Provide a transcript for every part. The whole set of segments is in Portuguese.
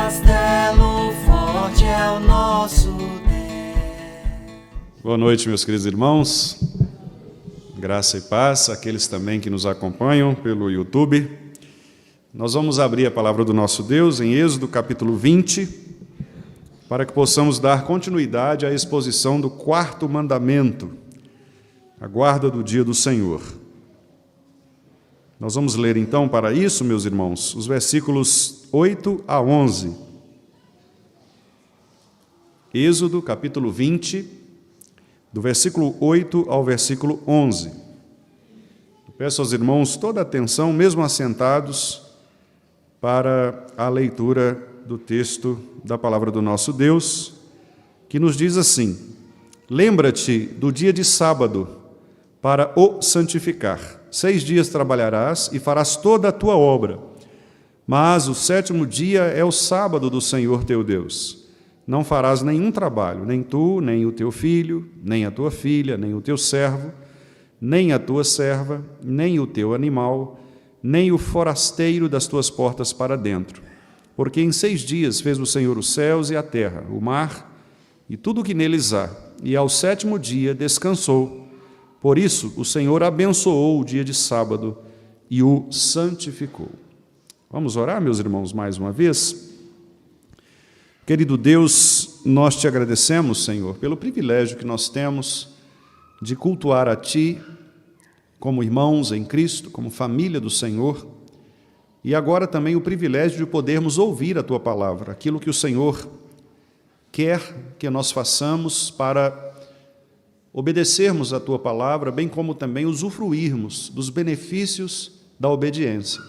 castelo forte é o nosso Deus. Boa noite, meus queridos irmãos. Graça e paz àqueles também que nos acompanham pelo YouTube. Nós vamos abrir a palavra do nosso Deus em Êxodo capítulo 20, para que possamos dar continuidade à exposição do quarto mandamento, a guarda do dia do Senhor. Nós vamos ler então para isso, meus irmãos, os versículos 8 a 11. Êxodo capítulo 20, do versículo 8 ao versículo 11. Eu peço aos irmãos toda a atenção, mesmo assentados, para a leitura do texto da palavra do nosso Deus, que nos diz assim: lembra-te do dia de sábado para o santificar. 6 dias trabalharás e farás toda a tua obra, mas o 7º dia é o sábado do Senhor teu Deus. Não farás nenhum trabalho, nem tu, nem o teu filho, nem a tua filha, nem o teu servo, nem a tua serva, nem o teu animal, nem o forasteiro das tuas portas para dentro. Porque em 6 dias fez o Senhor os céus e a terra, o mar e tudo o que neles há, e ao 7º dia descansou. Por isso o Senhor abençoou o dia de sábado e o santificou. Vamos orar, meus irmãos, mais uma vez? Querido Deus, nós te agradecemos, Senhor, pelo privilégio que nós temos de cultuar a Ti como irmãos em Cristo, como família do Senhor, e agora também o privilégio de podermos ouvir a Tua palavra, aquilo que o Senhor quer que nós façamos para obedecermos a Tua palavra, bem como também usufruirmos dos benefícios da obediência.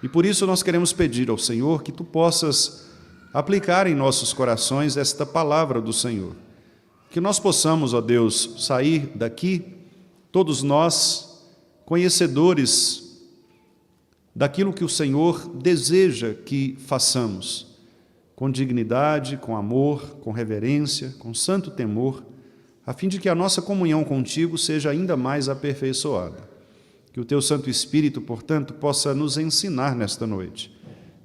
E por isso nós queremos pedir ao Senhor que Tu possas aplicar em nossos corações esta palavra do Senhor. Que nós possamos, ó Deus, sair daqui, todos nós, conhecedores daquilo que o Senhor deseja que façamos, com dignidade, com amor, com reverência, com santo temor, a fim de que a nossa comunhão contigo seja ainda mais aperfeiçoada. Que o Teu Santo Espírito, portanto, possa nos ensinar nesta noite.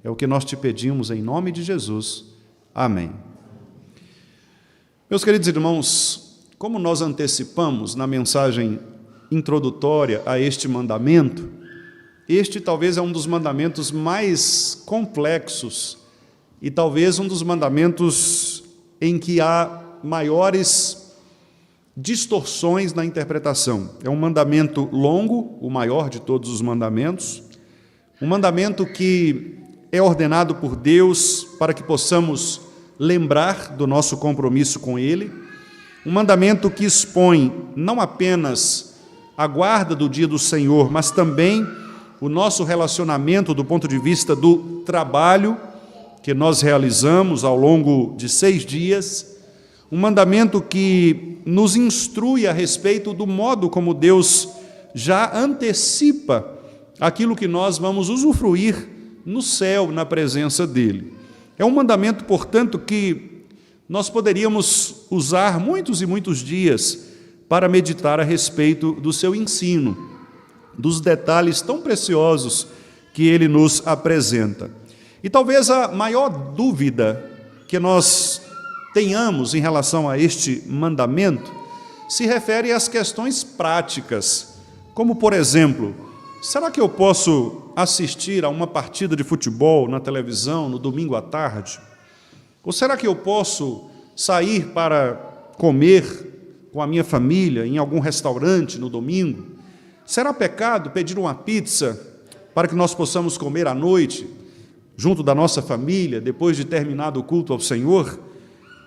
É o que nós te pedimos em nome de Jesus. Amém. Meus queridos irmãos, como nós antecipamos na mensagem introdutória a este mandamento, este talvez é um dos mandamentos mais complexos e talvez um dos mandamentos em que há maiores distorções na interpretação. É um mandamento longo, o maior de todos os mandamentos, um mandamento que é ordenado por Deus para que possamos lembrar do nosso compromisso com Ele, um mandamento que expõe não apenas a guarda do dia do Senhor, mas também o nosso relacionamento do ponto de vista do trabalho que nós realizamos ao longo de 6 dias, um mandamento que nos instrui a respeito do modo como Deus já antecipa aquilo que nós vamos usufruir no céu, na presença dEle. É um mandamento, portanto, que nós poderíamos usar muitos e muitos dias para meditar a respeito do seu ensino, dos detalhes tão preciosos que ele nos apresenta. E talvez a maior dúvida que nós tenhamos em relação a este mandamento se refere às questões práticas, como, por exemplo, será que eu posso assistir a uma partida de futebol na televisão no domingo à tarde? Ou será que eu posso sair para comer com a minha família em algum restaurante no domingo? Será pecado pedir uma pizza para que nós possamos comer à noite, junto da nossa família, depois de terminado o culto ao Senhor?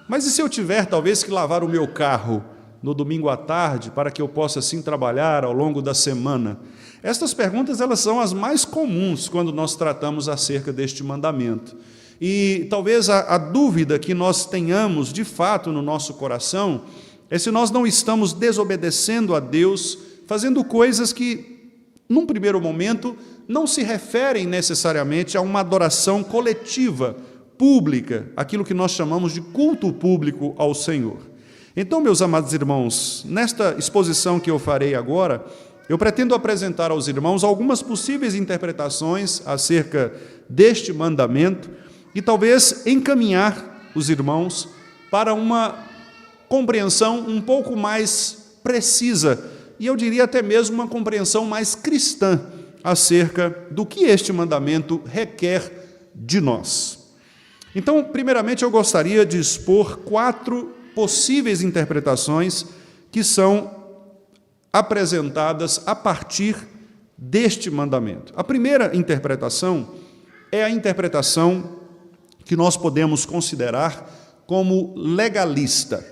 Mas e se eu tiver, talvez, que lavar o meu carro no domingo à tarde, para que eu possa, assim, trabalhar ao longo da semana? Estas perguntas, elas são as mais comuns quando nós tratamos acerca deste mandamento. E talvez a dúvida que nós tenhamos, de fato, no nosso coração, é se nós não estamos desobedecendo a Deus, fazendo coisas que, num primeiro momento, não se referem necessariamente a uma adoração coletiva, pública, aquilo que nós chamamos de culto público ao Senhor. Então, meus amados irmãos, nesta exposição que eu farei agora, eu pretendo apresentar aos irmãos algumas possíveis interpretações acerca deste mandamento, e talvez encaminhar os irmãos para uma compreensão um pouco mais precisa, e eu diria até mesmo uma compreensão mais cristã acerca do que este mandamento requer de nós. Então, primeiramente, eu gostaria de expor 4 possíveis interpretações que são apresentadas a partir deste mandamento. A primeira interpretação é a interpretação que nós podemos considerar como legalista.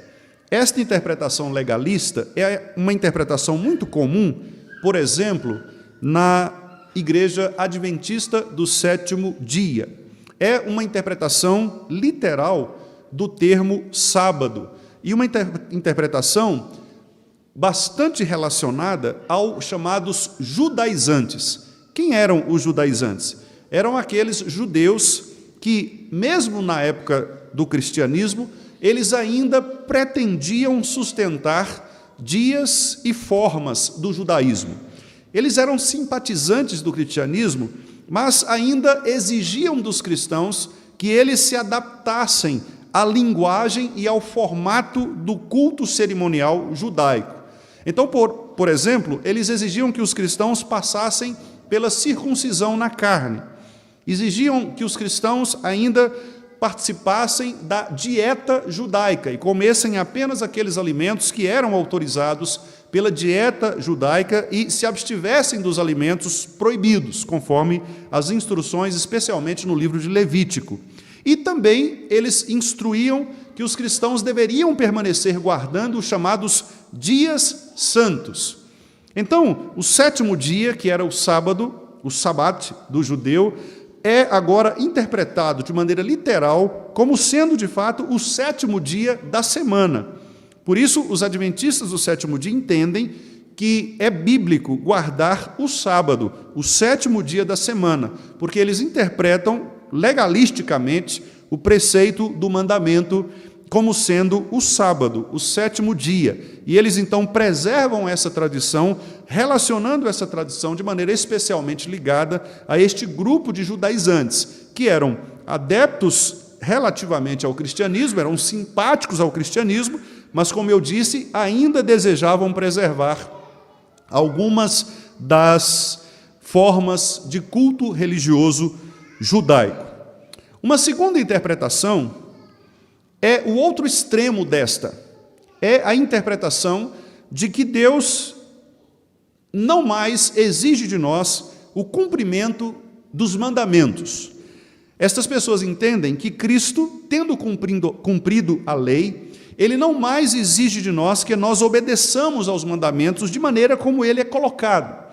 Esta interpretação legalista é uma interpretação muito comum, por exemplo, na Igreja Adventista do Sétimo Dia. É uma interpretação literal do termo sábado, e uma interpretação bastante relacionada aos chamados judaizantes. Quem eram os judaizantes? Eram aqueles judeus que, mesmo na época do cristianismo, eles ainda pretendiam sustentar dias e formas do judaísmo. Eles eram simpatizantes do cristianismo, mas ainda exigiam dos cristãos que eles se adaptassem à linguagem e ao formato do culto cerimonial judaico. Então, por exemplo, eles exigiam que os cristãos passassem pela circuncisão na carne. Exigiam que os cristãos ainda participassem da dieta judaica e comessem apenas aqueles alimentos que eram autorizados pela dieta judaica e se abstivessem dos alimentos proibidos, conforme as instruções, especialmente no livro de Levítico. E também eles instruíam que os cristãos deveriam permanecer guardando os chamados dias santos. Então, o 7º dia, que era o sábado, o sabat do judeu, é agora interpretado de maneira literal como sendo, de fato, o 7º dia da semana. Por isso, os adventistas do 7º dia entendem que é bíblico guardar o sábado, o 7º dia da semana, porque eles interpretam legalisticamente o preceito do mandamento como sendo o sábado, o 7º dia. E eles, então, preservam essa tradição, relacionando essa tradição de maneira especialmente ligada a este grupo de judaizantes, que eram adeptos relativamente ao cristianismo, eram simpáticos ao cristianismo, mas, como eu disse, ainda desejavam preservar algumas das formas de culto religioso judaico. Uma segunda interpretação é o outro extremo desta, é a interpretação de que Deus não mais exige de nós o cumprimento dos mandamentos. Estas pessoas entendem que Cristo, tendo cumprido a lei, Ele não mais exige de nós que nós obedeçamos aos mandamentos de maneira como ele é colocado.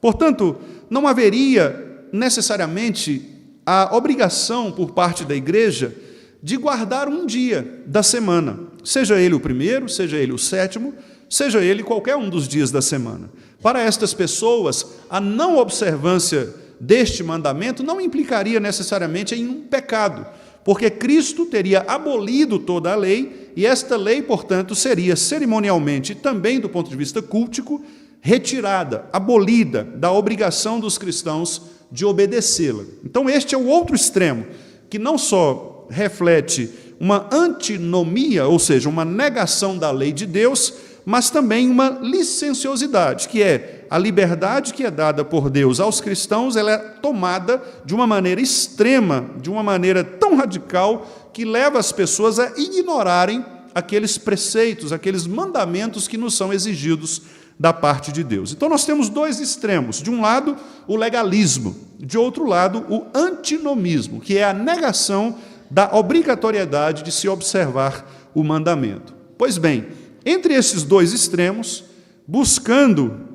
Portanto, não haveria necessariamente a obrigação por parte da igreja de guardar um dia da semana, seja ele o primeiro, seja ele o 7º, seja ele qualquer um dos dias da semana. Para estas pessoas, a não observância deste mandamento não implicaria necessariamente em um pecado, porque Cristo teria abolido toda a lei, e esta lei, portanto, seria cerimonialmente, também do ponto de vista cultico, retirada, abolida da obrigação dos cristãos de obedecê-la. Então, este é o outro extremo, que não só reflete uma antinomia, ou seja, uma negação da lei de Deus, mas também uma licenciosidade, que é a liberdade que é dada por Deus aos cristãos, ela é tomada de uma maneira extrema, de uma maneira tão radical, que leva as pessoas a ignorarem aqueles preceitos, aqueles mandamentos que nos são exigidos da parte de Deus. Então nós temos dois extremos, de um lado o legalismo, de outro lado o antinomismo, que é a negação da obrigatoriedade de se observar o mandamento. Pois bem, entre esses dois extremos, buscando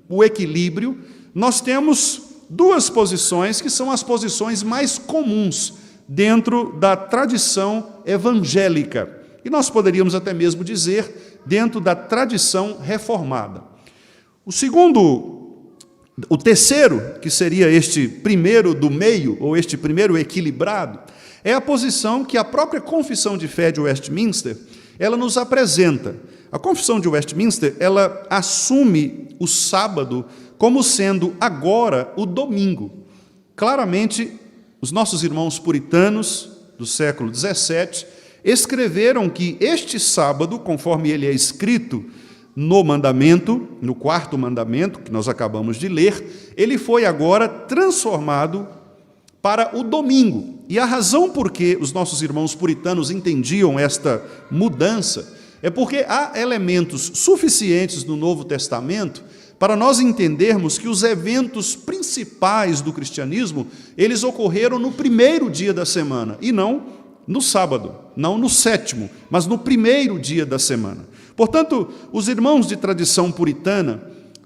o equilíbrio, nós temos duas posições que são as posições mais comuns dentro da tradição evangélica, e nós poderíamos até mesmo dizer dentro da tradição reformada. O terceiro, que seria este primeiro do meio, ou este primeiro equilibrado, é a posição que a própria Confissão de Fé de Westminster, ela nos apresenta. A Confissão de Westminster, ela assume o sábado como sendo agora o domingo. Claramente, os nossos irmãos puritanos do século XVII, escreveram que este sábado, conforme ele é escrito no mandamento, no quarto mandamento, que nós acabamos de ler, ele foi agora transformado para o domingo. E a razão por que os nossos irmãos puritanos entendiam esta mudança é porque há elementos suficientes no Novo Testamento para nós entendermos que os eventos principais do cristianismo, eles ocorreram no primeiro dia da semana, e não no sábado, não no sétimo, mas no primeiro dia da semana. Portanto, os irmãos de tradição puritana,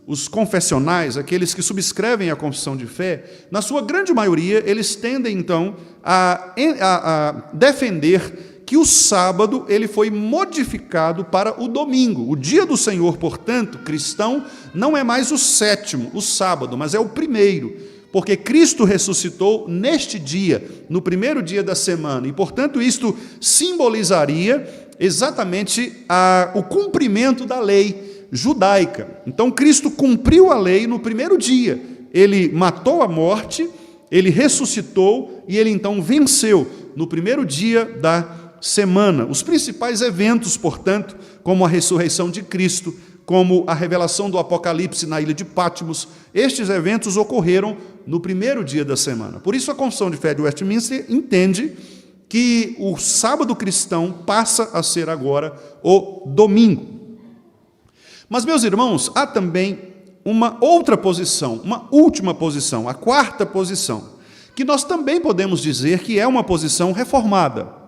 os confessionais, aqueles que subscrevem a confissão de fé, na sua grande maioria, eles tendem, então, a defender que o sábado ele foi modificado para o domingo. O dia do Senhor, portanto, cristão, não é mais o sétimo, o sábado, mas é o primeiro, porque Cristo ressuscitou neste dia, no primeiro dia da semana, e, portanto, isto simbolizaria exatamente o cumprimento da lei judaica. Então, Cristo cumpriu a lei no primeiro dia. Ele matou a morte, ele ressuscitou e ele, então, venceu no primeiro dia da semana. Os principais eventos, portanto, como a ressurreição de Cristo, como a revelação do Apocalipse na ilha de Patmos, estes eventos ocorreram no primeiro dia da semana. Por isso, a Confissão de Fé de Westminster entende que o sábado cristão passa a ser agora o domingo. Mas, meus irmãos, há também uma outra posição, uma última posição, a quarta posição, que nós também podemos dizer que é uma posição reformada,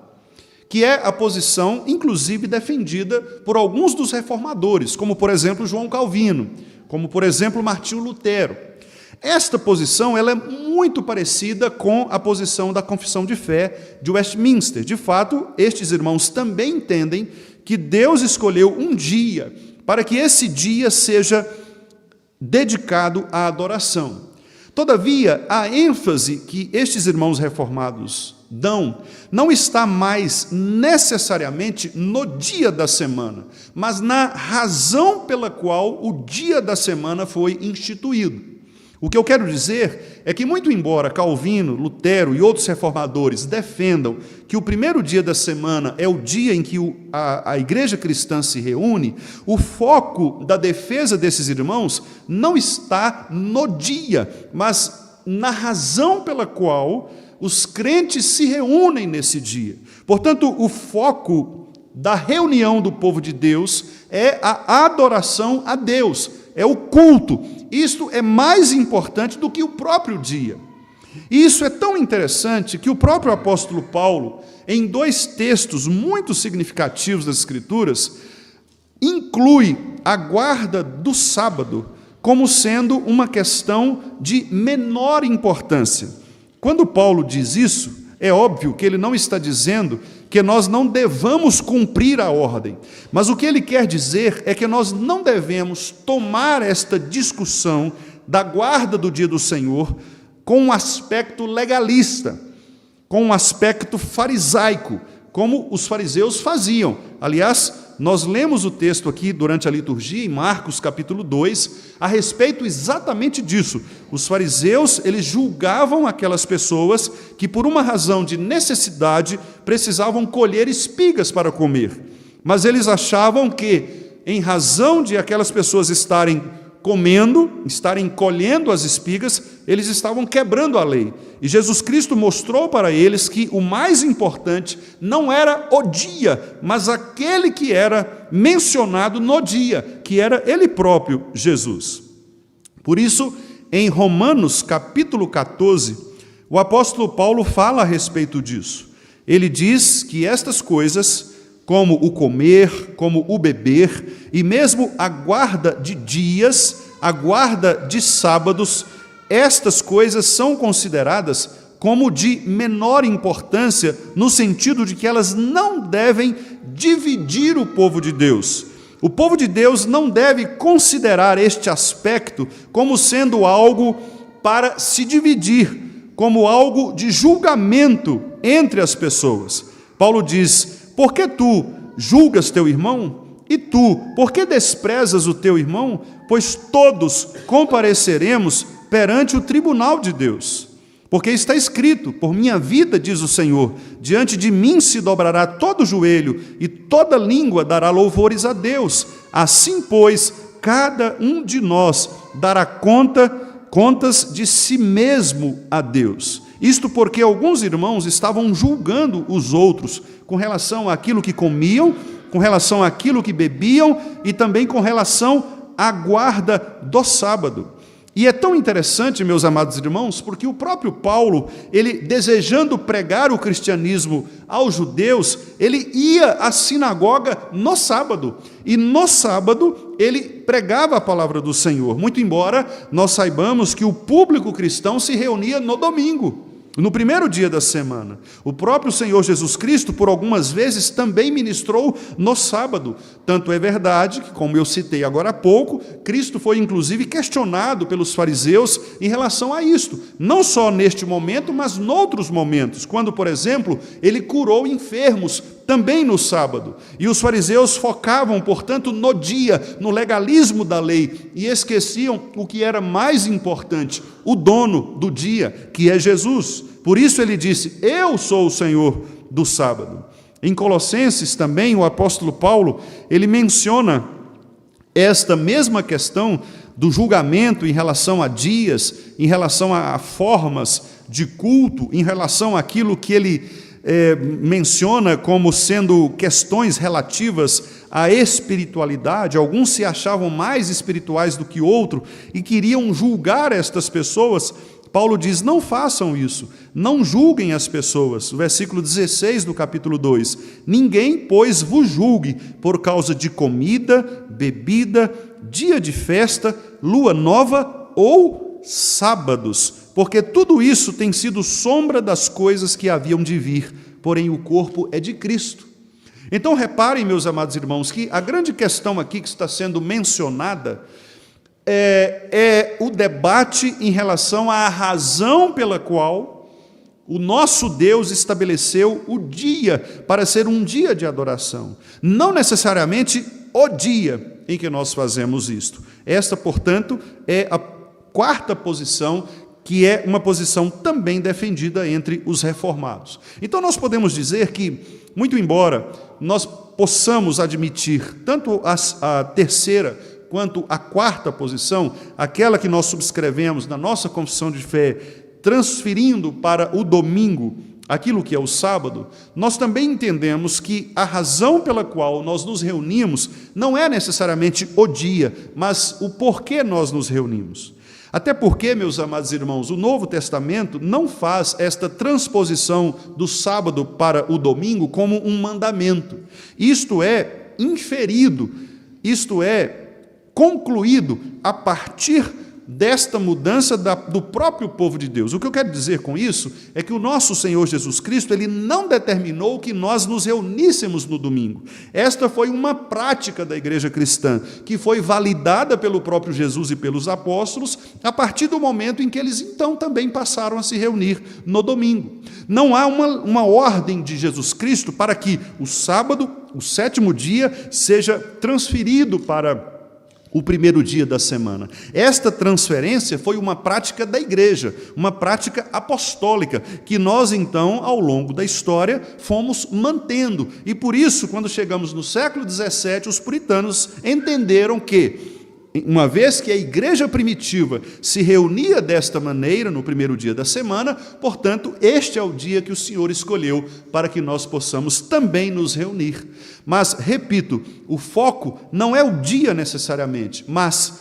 que é a posição, inclusive, defendida por alguns dos reformadores, como, por exemplo, João Calvino, como, por exemplo, Martinho Lutero. Esta posição ela é muito parecida com a posição da Confissão de Fé de Westminster. De fato, estes irmãos também entendem que Deus escolheu um dia para que esse dia seja dedicado à adoração. Todavia, a ênfase que estes irmãos reformados dão não está mais necessariamente no dia da semana, mas na razão pela qual o dia da semana foi instituído. O que eu quero dizer é que, muito embora Calvino, Lutero e outros reformadores defendam que o primeiro dia da semana é o dia em que a igreja cristã se reúne, o foco da defesa desses irmãos não está no dia, mas na razão pela qual os crentes se reúnem nesse dia. Portanto, o foco da reunião do povo de Deus é a adoração a Deus, é o culto. Isto é mais importante do que o próprio dia. E isso é tão interessante que o próprio apóstolo Paulo, em 2 textos muito significativos das Escrituras, inclui a guarda do sábado como sendo uma questão de menor importância. Quando Paulo diz isso, é óbvio que ele não está dizendo que nós não devamos cumprir a ordem, mas o que ele quer dizer é que nós não devemos tomar esta discussão da guarda do dia do Senhor com um aspecto legalista, com um aspecto farisaico, como os fariseus faziam. Aliás, nós lemos o texto aqui durante a liturgia, em Marcos capítulo 2, a respeito exatamente disso. Os fariseus, eles julgavam aquelas pessoas que, por uma razão de necessidade, precisavam colher espigas para comer. Mas eles achavam que, em razão de aquelas pessoas estarem comendo, estarem colhendo as espigas, eles estavam quebrando a lei. E Jesus Cristo mostrou para eles que o mais importante não era o dia, mas aquele que era mencionado no dia, que era ele próprio, Jesus. Por isso, em Romanos capítulo 14, o apóstolo Paulo fala a respeito disso. Ele diz que estas coisas, como o comer, como o beber, e mesmo a guarda de dias, a guarda de sábados, estas coisas são consideradas como de menor importância, no sentido de que elas não devem dividir o povo de Deus. O povo de Deus não deve considerar este aspecto como sendo algo para se dividir, como algo de julgamento entre as pessoas. Paulo diz: por que tu julgas teu irmão? E tu, por que desprezas o teu irmão? Pois todos compareceremos perante o tribunal de Deus. Porque está escrito: por minha vida, diz o Senhor, diante de mim se dobrará todo joelho e toda língua dará louvores a Deus. Assim, pois, cada um de nós dará contas de si mesmo a Deus. Isto porque alguns irmãos estavam julgando os outros com relação àquilo que comiam, com relação àquilo que bebiam e também com relação à guarda do sábado. E é tão interessante, meus amados irmãos, porque o próprio Paulo, ele desejando pregar o cristianismo aos judeus, ele ia à sinagoga no sábado, e no sábado ele pregava a palavra do Senhor, muito embora nós saibamos que o público cristão se reunia no domingo, no primeiro dia da semana. O próprio Senhor Jesus Cristo, por algumas vezes, também ministrou no sábado. Tanto é verdade que, como eu citei agora há pouco, Cristo foi inclusive questionado pelos fariseus em relação a isto. Não só neste momento, mas noutros momentos. Quando, por exemplo, ele curou enfermos também no sábado. E os fariseus focavam, portanto, no dia, no legalismo da lei, e esqueciam o que era mais importante, o dono do dia, que é Jesus. Por isso ele disse: eu sou o Senhor do sábado. Em Colossenses também, o apóstolo Paulo, ele menciona esta mesma questão do julgamento em relação a dias, em relação a formas de culto, em relação àquilo que ele menciona como sendo questões relativas à espiritualidade. Alguns se achavam mais espirituais do que outros e queriam julgar estas pessoas. Paulo diz: não façam isso, não julguem as pessoas. O versículo 16 do capítulo 2: ninguém, pois, vos julgue por causa de comida, bebida, dia de festa, lua nova ou sábados, porque tudo isso tem sido sombra das coisas que haviam de vir, porém o corpo é de Cristo. Então reparem, meus amados irmãos, que a grande questão aqui que está sendo mencionada é o debate em relação à razão pela qual o nosso Deus estabeleceu o dia para ser um dia de adoração, não necessariamente o dia em que nós fazemos isto. Esta, portanto, é a quarta posição, que é uma posição também defendida entre os reformados. Então nós podemos dizer que, muito embora nós possamos admitir tanto a terceira quanto a quarta posição, aquela que nós subscrevemos na nossa confissão de fé, transferindo para o domingo aquilo que é o sábado, nós também entendemos que a razão pela qual nós nos reunimos não é necessariamente o dia, mas o porquê nós nos reunimos. Até porque, meus amados irmãos, o Novo Testamento não faz esta transposição do sábado para o domingo como um mandamento. Isto é inferido, isto é concluído a partir desta mudança do próprio povo de Deus. O que eu quero dizer com isso é que o nosso Senhor Jesus Cristo, ele não determinou que nós nos reuníssemos no domingo. Esta foi uma prática da igreja cristã, que foi validada pelo próprio Jesus e pelos apóstolos, a partir do momento em que eles então também passaram a se reunir no domingo. Não há uma ordem de Jesus Cristo para que o sábado, o sétimo dia, seja transferido para o primeiro dia da semana. Esta transferência foi uma prática da igreja, uma prática apostólica, que nós, então, ao longo da história, fomos mantendo. E por isso, quando chegamos no século XVII, os puritanos entenderam que, uma vez que a igreja primitiva se reunia desta maneira no primeiro dia da semana, portanto, este é o dia que o Senhor escolheu para que nós possamos também nos reunir. Mas, repito, o foco não é o dia necessariamente, mas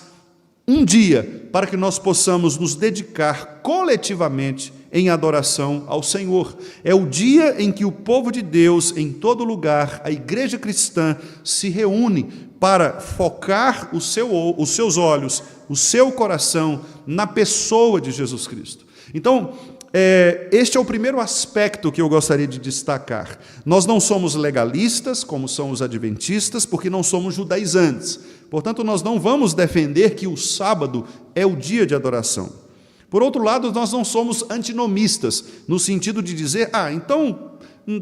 um dia para que nós possamos nos dedicar coletivamente em adoração ao Senhor. É o dia em que o povo de Deus, em todo lugar, a igreja cristã, se reúne para focar os seus olhos, o seu coração na pessoa de Jesus Cristo. Então, este é o primeiro aspecto que eu gostaria de destacar. Nós não somos legalistas, como são os adventistas, porque não somos judaizantes. Portanto, nós não vamos defender que o sábado é o dia de adoração. Por outro lado, nós não somos antinomistas, no sentido de dizer, então,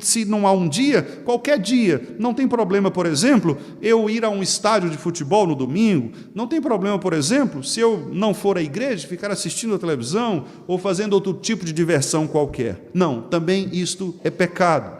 Se não há um dia, qualquer dia. Não tem problema, por exemplo, eu ir a um estádio de futebol no domingo. Não tem problema, por exemplo, se eu não for à igreja, ficar assistindo a televisão ou fazendo outro tipo de diversão qualquer. Não, também isto é pecado.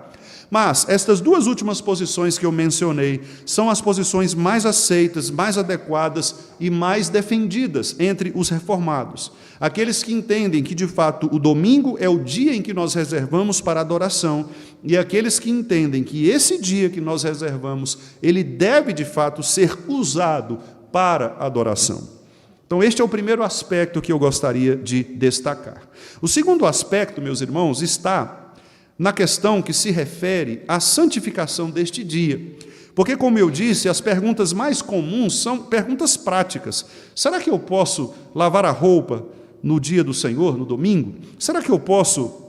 Mas estas duas últimas posições que eu mencionei são as posições mais aceitas, mais adequadas e mais defendidas entre os reformados. Aqueles que entendem que, de fato, o domingo é o dia em que nós reservamos para a adoração, e aqueles que entendem que esse dia que nós reservamos, ele deve, de fato, ser usado para a adoração. Então, este é o primeiro aspecto que eu gostaria de destacar. O segundo aspecto, meus irmãos, está na questão que se refere à santificação deste dia. Porque, como eu disse, as perguntas mais comuns são perguntas práticas. Será que eu posso lavar a roupa no dia do Senhor, no domingo? Será que eu posso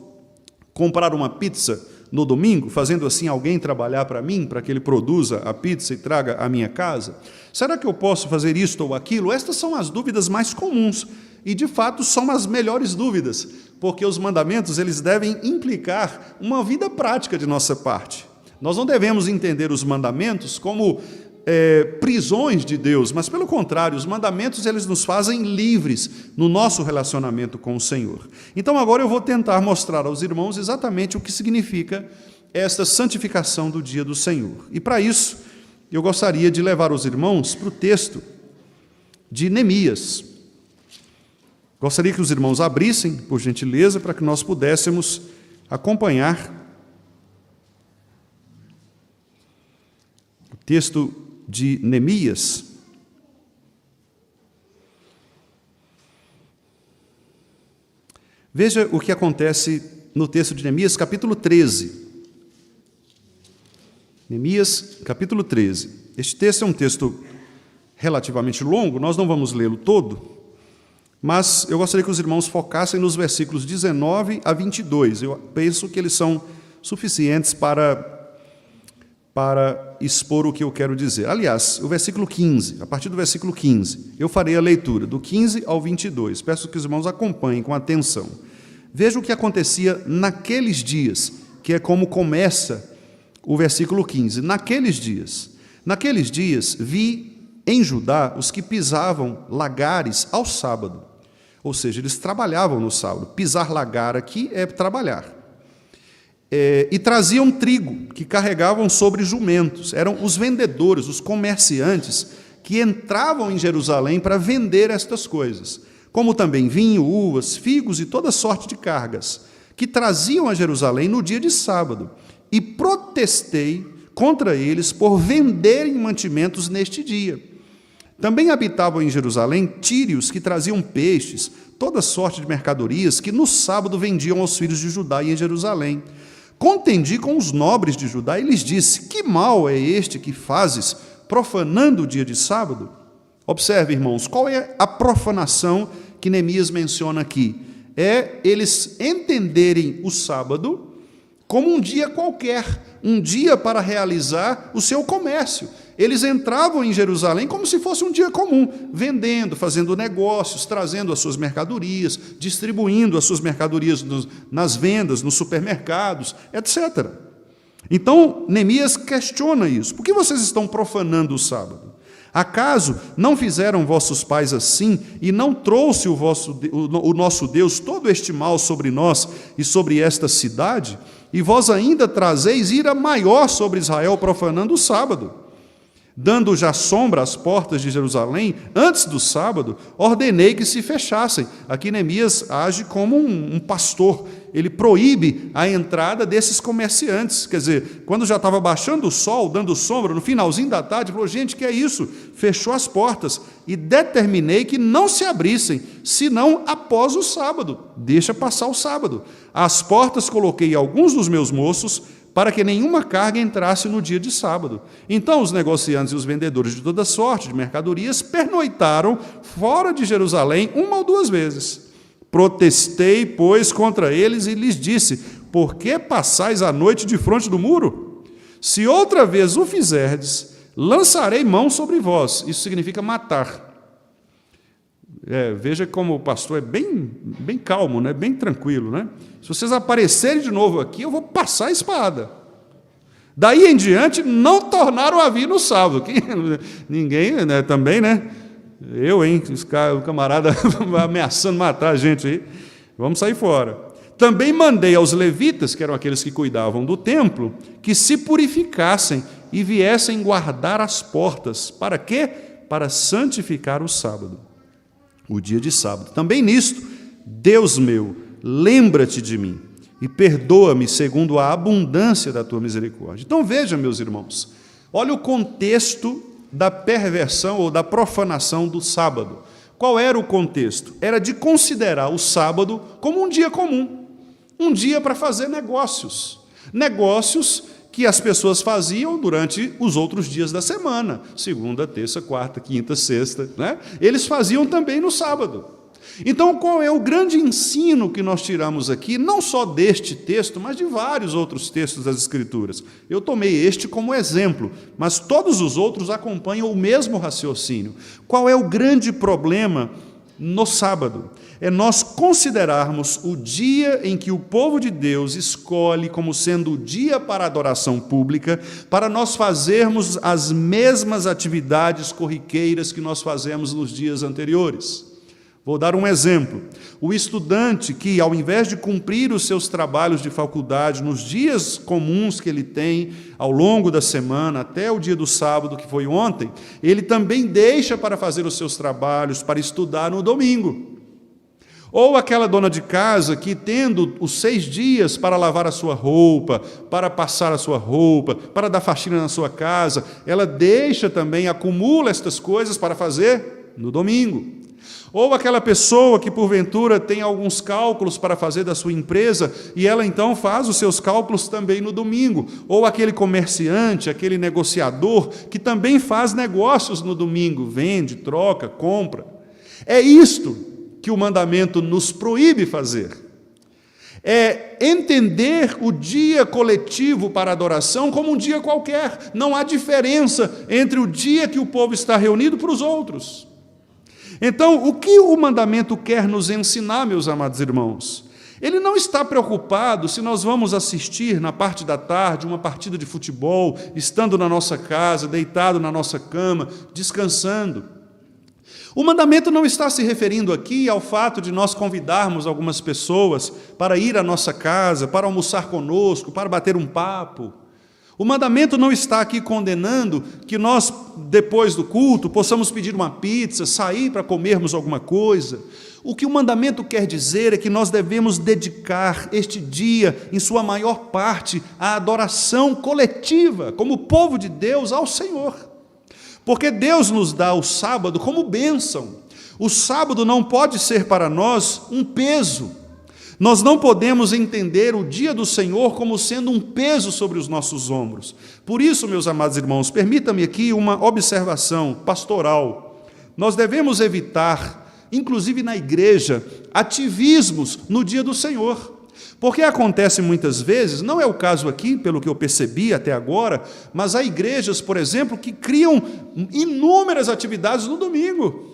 comprar uma pizza no domingo, fazendo assim alguém trabalhar para mim, para que ele produza a pizza e traga à minha casa? Será que eu posso fazer isto ou aquilo? Estas são as dúvidas mais comuns. E, de fato, são as melhores dúvidas, porque os mandamentos eles devem implicar uma vida prática de nossa parte. Nós não devemos entender os mandamentos como prisões de Deus, mas, pelo contrário, os mandamentos eles nos fazem livres no nosso relacionamento com o Senhor. Então, agora eu vou tentar mostrar aos irmãos exatamente o que significa esta santificação do dia do Senhor. E, para isso, eu gostaria de levar os irmãos para o texto de Neemias. Gostaria que os irmãos abrissem, por gentileza, para que nós pudéssemos acompanhar o texto de Neemias. Veja o que acontece no texto de Neemias, capítulo 13. Neemias, capítulo 13. Este texto é um texto relativamente longo, nós não vamos lê-lo todo, mas eu gostaria que os irmãos focassem nos versículos 19 a 22. Eu penso que eles são suficientes para expor o que eu quero dizer. Aliás, o versículo 15, a partir do versículo 15, eu farei a leitura do 15 ao 22. Peço que os irmãos acompanhem com atenção. Veja o que acontecia naqueles dias, que é como começa o versículo 15. Naqueles dias vi em Judá os que pisavam lagares ao sábado. Ou seja, eles trabalhavam no sábado. Pisar lagar aqui é trabalhar. E traziam trigo, que carregavam sobre jumentos. Eram os vendedores, os comerciantes, que entravam em Jerusalém para vender estas coisas. Como também vinho, uvas, figos e toda sorte de cargas, que traziam a Jerusalém no dia de sábado. E protestei contra eles por venderem mantimentos neste dia. Também habitavam em Jerusalém tírios que traziam peixes, toda sorte de mercadorias, que no sábado vendiam aos filhos de Judá e em Jerusalém. Contendi com os nobres de Judá e lhes disse: que mal é este que fazes, profanando o dia de sábado? Observe, irmãos, qual é a profanação que Neemias menciona aqui? É eles entenderem o sábado como um dia qualquer, um dia para realizar o seu comércio. Eles entravam em Jerusalém como se fosse um dia comum, vendendo, fazendo negócios, trazendo as suas mercadorias, distribuindo as suas mercadorias nas vendas, nos supermercados, etc. Então, Neemias questiona isso. Por que vocês estão profanando o sábado? Acaso não fizeram vossos pais assim, e não trouxe o nosso Deus todo este mal sobre nós e sobre esta cidade? E vós ainda trazeis ira maior sobre Israel, profanando o sábado. Dando já sombra às portas de Jerusalém, antes do sábado, ordenei que se fechassem. Aqui Neemias age como um pastor. Ele proíbe a entrada desses comerciantes. Quer dizer, quando já estava baixando o sol, dando sombra, no finalzinho da tarde, falou: gente, que é isso? Fechou as portas e determinei que não se abrissem, senão após o sábado. Deixa passar o sábado. Às portas coloquei alguns dos meus moços, para que nenhuma carga entrasse no dia de sábado. Então os negociantes e os vendedores de toda sorte de mercadorias pernoitaram fora de Jerusalém 1 ou 2 vezes. Protestei, pois, contra eles e lhes disse: por que passais a noite defronte do muro? Se outra vez o fizerdes, lançarei mão sobre vós. Isso significa matar. Veja como o pastor é bem calmo, né? Bem tranquilo, né? Se vocês aparecerem de novo aqui, eu vou passar a espada. Daí em diante, não tornaram a vir no sábado. Ninguém, né, também, né? O camarada ameaçando matar a gente aí. Vamos sair fora. Também mandei aos levitas, que eram aqueles que cuidavam do templo, que se purificassem e viessem guardar as portas. Para quê? Para santificar o sábado, o dia de sábado. Também nisto, Deus meu, lembra-te de mim e perdoa-me segundo a abundância da tua misericórdia. Então veja, meus irmãos, olha o contexto da perversão ou da profanação do sábado. Qual era o contexto? Era de considerar o sábado como um dia comum, um dia para fazer negócios que as pessoas faziam durante os outros dias da semana, segunda, terça, quarta, quinta, sexta, né? Eles faziam também no sábado. Então, qual é o grande ensino que nós tiramos aqui, não só deste texto, mas de vários outros textos das Escrituras? Eu tomei este como exemplo, mas todos os outros acompanham o mesmo raciocínio. Qual é o grande problema no sábado? É nós considerarmos o dia em que o povo de Deus escolhe como sendo o dia para adoração pública, para nós fazermos as mesmas atividades corriqueiras que nós fazemos nos dias anteriores. Vou dar um exemplo. O estudante que, ao invés de cumprir os seus trabalhos de faculdade nos dias comuns que ele tem ao longo da semana, até o dia do sábado, que foi ontem, ele também deixa para fazer os seus trabalhos, para estudar no domingo. Ou aquela dona de casa que, tendo os 6 dias para lavar a sua roupa, para passar a sua roupa, para dar faxina na sua casa, ela deixa também, acumula estas coisas para fazer no domingo. Ou aquela pessoa que, porventura, tem alguns cálculos para fazer da sua empresa e ela, então, faz os seus cálculos também no domingo. Ou aquele comerciante, aquele negociador que também faz negócios no domingo, vende, troca, compra. É isto que o mandamento nos proíbe fazer. É entender o dia coletivo para adoração como um dia qualquer. Não há diferença entre o dia que o povo está reunido para os outros. Então, o que o mandamento quer nos ensinar, meus amados irmãos? Ele não está preocupado se nós vamos assistir na parte da tarde uma partida de futebol, estando na nossa casa, deitado na nossa cama, descansando. O mandamento não está se referindo aqui ao fato de nós convidarmos algumas pessoas para ir à nossa casa, para almoçar conosco, para bater um papo. O mandamento não está aqui condenando que nós, depois do culto, possamos pedir uma pizza, sair para comermos alguma coisa. O que o mandamento quer dizer é que nós devemos dedicar este dia, em sua maior parte, à adoração coletiva, como povo de Deus, ao Senhor. Porque Deus nos dá o sábado como bênção. O sábado não pode ser para nós um peso. Nós não podemos entender o dia do Senhor como sendo um peso sobre os nossos ombros. Por isso, meus amados irmãos, permita-me aqui uma observação pastoral. Nós devemos evitar, inclusive na igreja, ativismos no dia do Senhor. Porque acontece muitas vezes, não é o caso aqui, pelo que eu percebi até agora, mas há igrejas, por exemplo, que criam inúmeras atividades no domingo.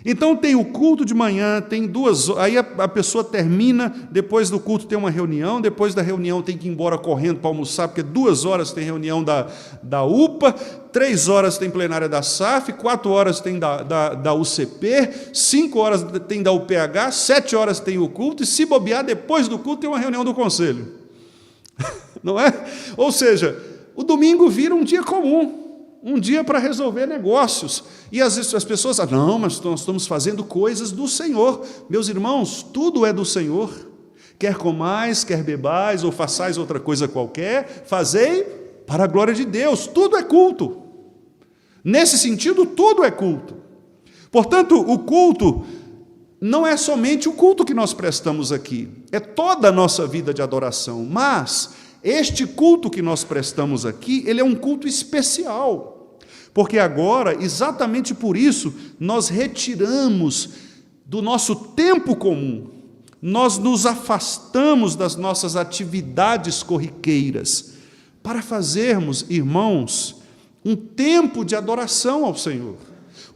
Então tem o culto de manhã, tem 2 horas, aí a pessoa termina, depois do culto tem uma reunião, depois da reunião tem que ir embora correndo para almoçar, porque 2 horas tem reunião da UPA, 3 horas tem plenária da SAF, 4 horas tem da UCP, 5 horas tem da UPH, 7 horas tem o culto, e se bobear, depois do culto tem uma reunião do conselho. Não é? Ou seja, o domingo vira um dia comum. Um dia para resolver negócios. E às vezes as pessoas dizem, não, mas nós estamos fazendo coisas do Senhor. Meus irmãos, tudo é do Senhor. Quer comais, quer bebais, ou façais outra coisa qualquer, fazei para a glória de Deus. Tudo é culto. Nesse sentido, tudo é culto. Portanto, o culto não é somente o culto que nós prestamos aqui. É toda a nossa vida de adoração. Mas este culto que nós prestamos aqui, ele é um culto especial. Porque agora, exatamente por isso, nós retiramos do nosso tempo comum, nós nos afastamos das nossas atividades corriqueiras, para fazermos, irmãos, um tempo de adoração ao Senhor.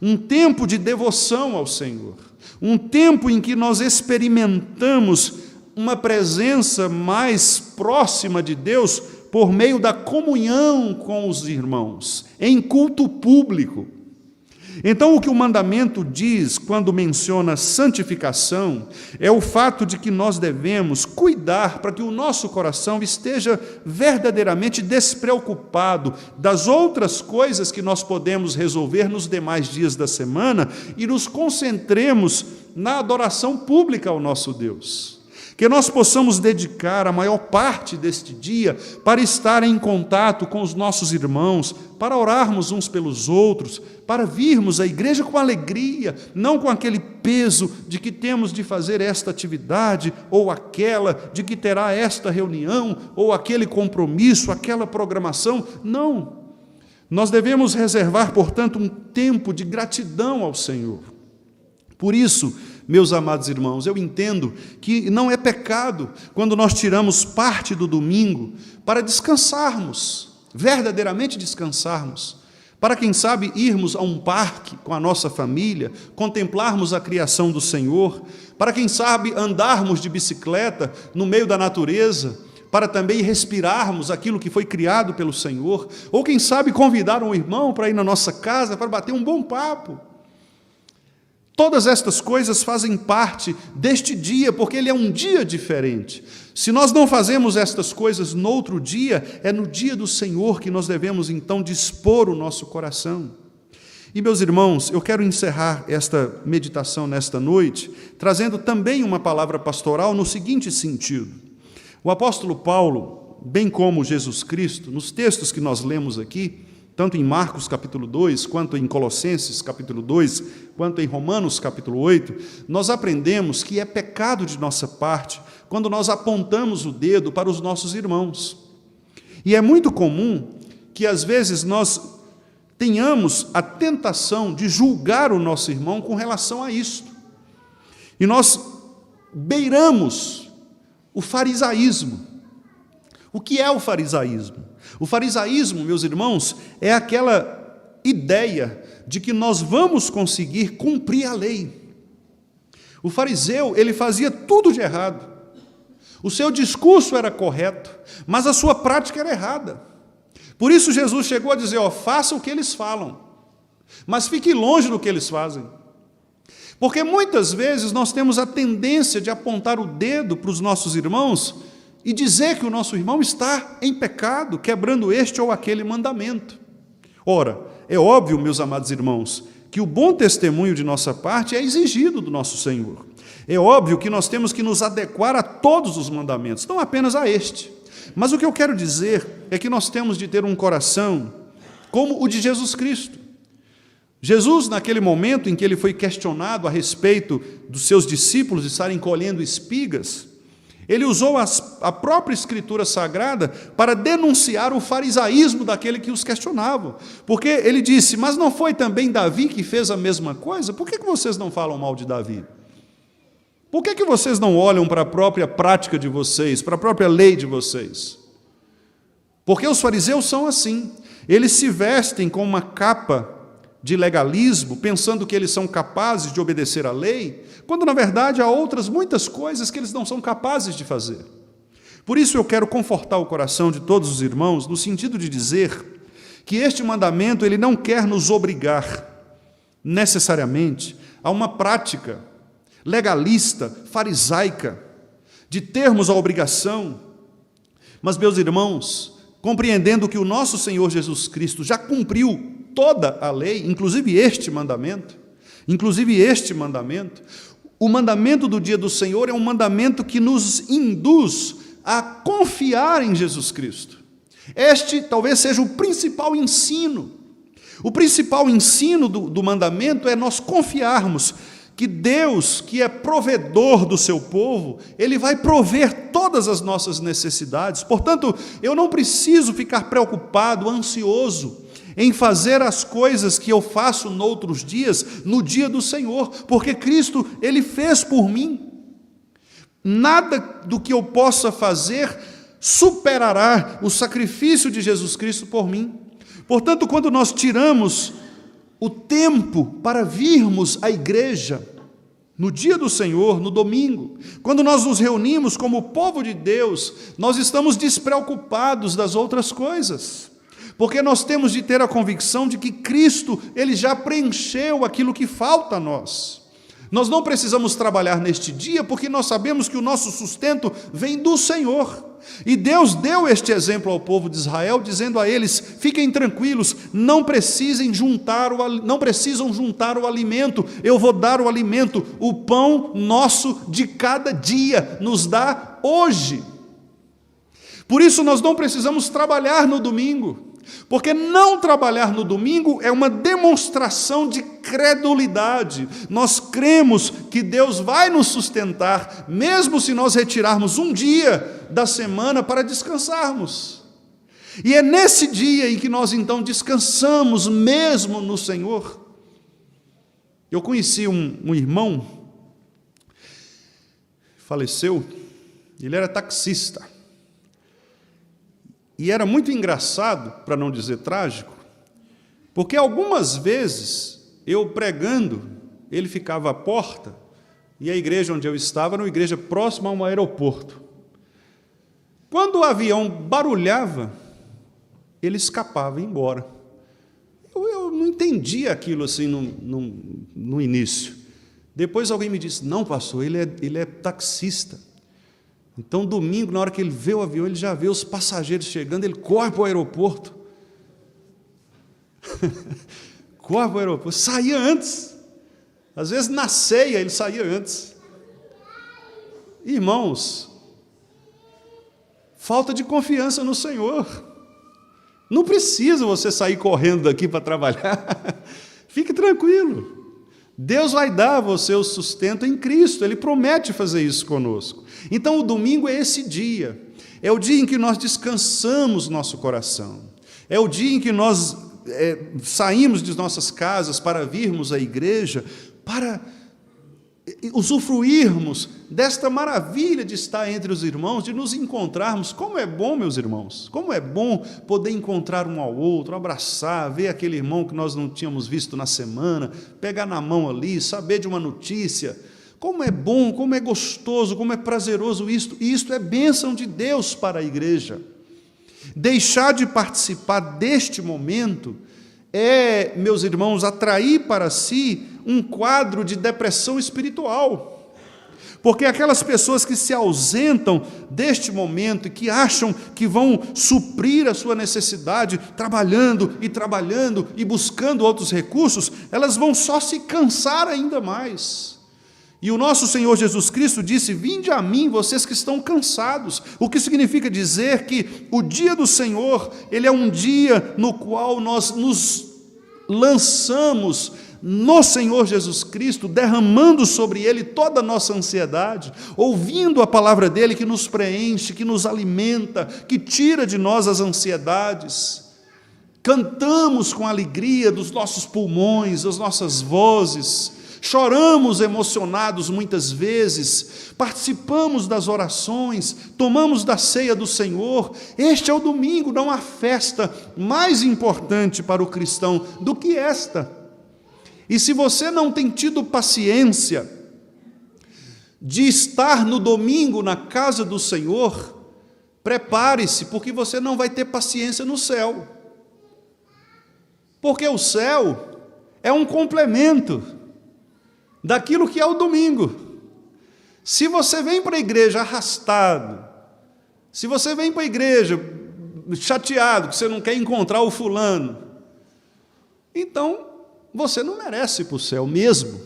um tempo de devoção ao Senhor, um tempo em que nós experimentamos uma presença mais próxima de Deus por meio da comunhão com os irmãos, em culto público. Então, o que o mandamento diz quando menciona santificação é o fato de que nós devemos cuidar para que o nosso coração esteja verdadeiramente despreocupado das outras coisas que nós podemos resolver nos demais dias da semana e nos concentremos na adoração pública ao nosso Deus. Que nós possamos dedicar a maior parte deste dia para estar em contato com os nossos irmãos, para orarmos uns pelos outros, para virmos à igreja com alegria, não com aquele peso de que temos de fazer esta atividade ou aquela, de que terá esta reunião ou aquele compromisso, aquela programação. Não. Nós devemos reservar, portanto, um tempo de gratidão ao Senhor. Por isso, meus amados irmãos, eu entendo que não é pecado quando nós tiramos parte do domingo para descansarmos, verdadeiramente descansarmos, para, quem sabe, irmos a um parque com a nossa família, contemplarmos a criação do Senhor, para, quem sabe, andarmos de bicicleta no meio da natureza, para também respirarmos aquilo que foi criado pelo Senhor, ou, quem sabe, convidar um irmão para ir na nossa casa para bater um bom papo. Todas estas coisas fazem parte deste dia, porque ele é um dia diferente. Se nós não fazemos estas coisas no outro dia, é no dia do Senhor que nós devemos, então, dispor o nosso coração. E, meus irmãos, eu quero encerrar esta meditação nesta noite, trazendo também uma palavra pastoral no seguinte sentido. O apóstolo Paulo, bem como Jesus Cristo, nos textos que nós lemos aqui, tanto em Marcos capítulo 2, quanto em Colossenses capítulo 2, quanto em Romanos capítulo 8, nós aprendemos que é pecado de nossa parte quando nós apontamos o dedo para os nossos irmãos. E é muito comum que às vezes nós tenhamos a tentação de julgar o nosso irmão com relação a isto. E nós beiramos o farisaísmo. O que é o farisaísmo? O farisaísmo, meus irmãos, é aquela ideia de que nós vamos conseguir cumprir a lei. O fariseu, ele fazia tudo de errado. O seu discurso era correto, mas a sua prática era errada. Por isso Jesus chegou a dizer, faça o que eles falam, mas fique longe do que eles fazem. Porque muitas vezes nós temos a tendência de apontar o dedo para os nossos irmãos e dizer que o nosso irmão está em pecado, quebrando este ou aquele mandamento. Ora, é óbvio, meus amados irmãos, que o bom testemunho de nossa parte é exigido do nosso Senhor. É óbvio que nós temos que nos adequar a todos os mandamentos, não apenas a este. Mas o que eu quero dizer é que nós temos de ter um coração como o de Jesus Cristo. Jesus, naquele momento em que ele foi questionado a respeito dos seus discípulos estarem colhendo espigas, ele usou a própria Escritura Sagrada para denunciar o farisaísmo daquele que os questionava. Porque ele disse, mas não foi também Davi que fez a mesma coisa? Por que vocês não falam mal de Davi? Por que vocês não olham para a própria prática de vocês, para a própria lei de vocês? Porque os fariseus são assim. Eles se vestem com uma capa de legalismo, pensando que eles são capazes de obedecer à lei, quando na verdade há outras muitas coisas que eles não são capazes de fazer. Por isso eu quero confortar o coração de todos os irmãos, no sentido de dizer que este mandamento ele não quer nos obrigar necessariamente a uma prática legalista, farisaica, de termos a obrigação, mas, meus irmãos, compreendendo que o nosso Senhor Jesus Cristo já cumpriu toda a lei, inclusive este mandamento, o mandamento do dia do Senhor é um mandamento que nos induz a confiar em Jesus Cristo. Este talvez seja o principal ensino. O principal ensino do mandamento é nós confiarmos que Deus, que é provedor do seu povo, Ele vai prover todas as nossas necessidades. Portanto, eu não preciso ficar preocupado, ansioso, em fazer as coisas que eu faço noutros dias, no dia do Senhor, porque Cristo, Ele fez por mim. Nada do que eu possa fazer superará o sacrifício de Jesus Cristo por mim. Portanto, quando nós tiramos o tempo para virmos à igreja no dia do Senhor, no domingo. Quando nós nos reunimos como povo de Deus, nós estamos despreocupados das outras coisas, porque nós temos de ter a convicção de que Cristo, Ele já preencheu aquilo que falta a nós. Nós não precisamos trabalhar neste dia, porque nós sabemos que o nosso sustento vem do Senhor. E Deus deu este exemplo ao povo de Israel, dizendo a eles: fiquem tranquilos, não precisam juntar o alimento, eu vou dar o alimento, o pão nosso de cada dia nos dá hoje. Por isso nós não precisamos trabalhar no domingo, porque não trabalhar no domingo é uma demonstração de credulidade. Nós cremos que Deus vai nos sustentar, mesmo se nós retirarmos um dia da semana para descansarmos. E é nesse dia em que nós então descansamos mesmo no Senhor. Eu conheci um irmão, faleceu, ele era taxista. E era muito engraçado, para não dizer trágico, porque algumas vezes, eu pregando, ele ficava à porta, e a igreja onde eu estava era uma igreja próxima a um aeroporto. Quando o avião barulhava, ele escapava e ia embora. Eu não entendia aquilo assim no início. Depois alguém me disse: não, pastor, ele é taxista. Então, domingo, na hora que ele vê o avião, ele já vê os passageiros chegando, ele corre para o aeroporto. Corre para o aeroporto. Saía antes. Às vezes, na ceia, ele saía antes. Irmãos, falta de confiança no Senhor. Não precisa você sair correndo daqui para trabalhar. Fique tranquilo. Deus vai dar a você o sustento em Cristo, Ele promete fazer isso conosco. Então o domingo é esse dia, é o dia em que nós descansamos nosso coração, é o dia em que nós saímos de nossas casas para virmos à igreja, para usufruirmos desta maravilha de estar entre os irmãos, de nos encontrarmos. Como é bom, meus irmãos, como é bom poder encontrar um ao outro, abraçar, ver aquele irmão que nós não tínhamos visto na semana, pegar na mão ali, saber de uma notícia. Como é bom, como é gostoso, como é prazeroso isto, e isto é bênção de Deus para a igreja. Deixar de participar deste momento é, meus irmãos, atrair para si um quadro de depressão espiritual. Porque aquelas pessoas que se ausentam deste momento e que acham que vão suprir a sua necessidade trabalhando e buscando outros recursos, elas vão só se cansar ainda mais. E o nosso Senhor Jesus Cristo disse: vinde a mim, vocês que estão cansados. O que significa dizer que o dia do Senhor, ele é um dia no qual nós nos lançamos no Senhor Jesus Cristo, derramando sobre Ele toda a nossa ansiedade, ouvindo a palavra dEle que nos preenche, que nos alimenta, que tira de nós as ansiedades. Cantamos com alegria dos nossos pulmões, das nossas vozes, choramos emocionados muitas vezes, participamos das orações, tomamos da ceia do Senhor. Este é o domingo, não há festa mais importante para o cristão do que esta. E se você não tem tido paciência de estar no domingo na casa do Senhor, prepare-se, porque você não vai ter paciência no céu. Porque o céu é um complemento daquilo que é o domingo. Se você vem para a igreja arrastado, se você vem para a igreja chateado, que você não quer encontrar o fulano, então você não merece ir para o céu mesmo,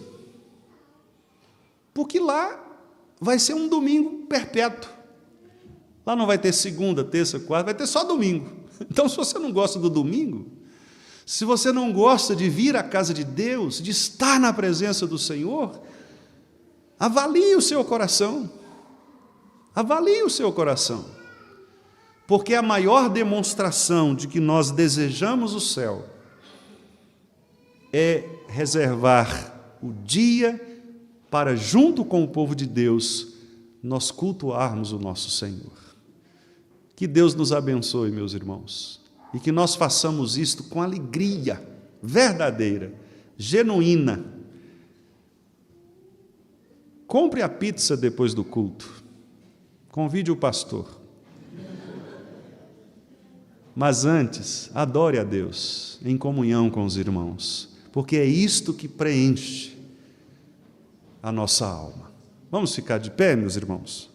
porque lá vai ser um domingo perpétuo. Lá não vai ter segunda, terça, quarta, vai ter só domingo. Então, se você não gosta do domingo, se você não gosta de vir à casa de Deus, de estar na presença do Senhor, avalie o seu coração. Avalie o seu coração. Porque a maior demonstração de que nós desejamos o céu é reservar o dia para, junto com o povo de Deus, nós cultuarmos o nosso Senhor. Que Deus nos abençoe, meus irmãos, e que nós façamos isto com alegria verdadeira, genuína. Compre a pizza depois do culto. Convide o pastor. Mas antes, adore a Deus em comunhão com os irmãos, porque é isto que preenche a nossa alma. Vamos ficar de pé, meus irmãos?